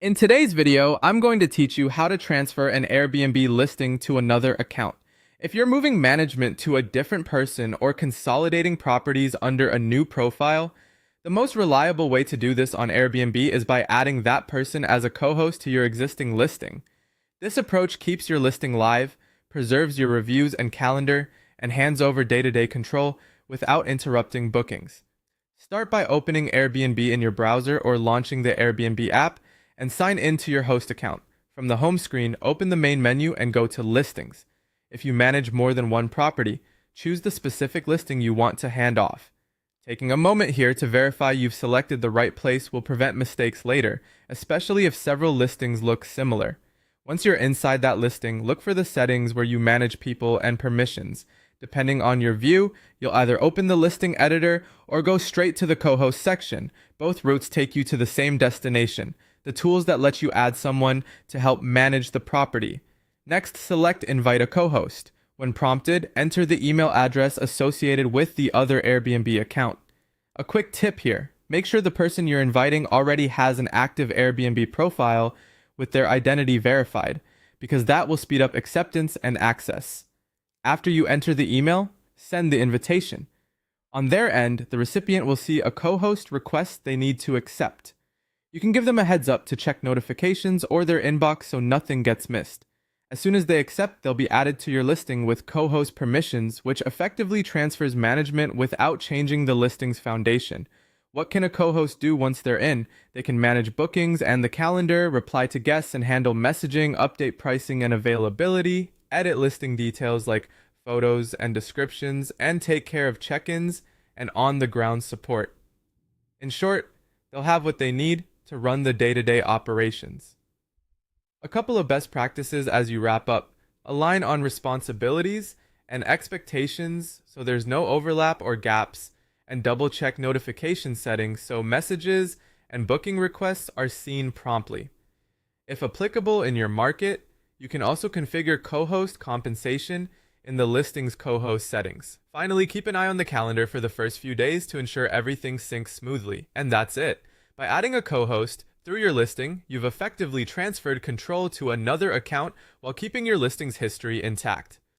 In today's video, I'm going to teach you how to transfer an Airbnb listing to another account. If you're moving management to a different person or consolidating properties under a new profile, the most reliable way to do this on Airbnb is by adding that person as a co-host to your existing listing. This approach keeps your listing live, preserves your reviews and calendar, and hands over day-to-day control without interrupting bookings. Start by opening Airbnb in your browser or launching the Airbnb app and sign in to your host account. From the home screen, open the main menu and go to Listings. If you manage more than one property, choose the specific listing you want to hand off. Taking a moment here to verify you've selected the right place will prevent mistakes later, especially if several listings look similar. Once you're inside that listing, look for the settings where you manage people and permissions. Depending on your view, you'll either open the listing editor or go straight to the co-host section. Both routes take you to the same destination, the tools that let you add someone to help manage the property. Next, select Invite a Co-host. When prompted, enter the email address associated with the other Airbnb account. A quick tip here, make sure the person you're inviting already has an active Airbnb profile with their identity verified, because that will speed up acceptance and access. After you enter the email, send the invitation. On their end, the recipient will see a co-host request they need to accept. You can give them a heads up to check notifications or their inbox so nothing gets missed. As soon as they accept, they'll be added to your listing with co-host permissions, which effectively transfers management without changing the listing's foundation. What can a co-host do once they're in? They can manage bookings and the calendar, reply to guests and handle messaging, update pricing and availability, edit listing details like photos and descriptions, and take care of check-ins and on-the-ground support. In short, they'll have what they need to run the day-to-day operations. A couple of best practices as you wrap up. Align on responsibilities and expectations so there's no overlap or gaps, and double-check notification settings so messages and booking requests are seen promptly. If applicable in your market, you can also configure co-host compensation in the listing's co-host settings. Finally, keep an eye on the calendar for the first few days to ensure everything syncs smoothly. And that's it. By adding a co-host through your listing, you've effectively transferred control to another account while keeping your listing's history intact.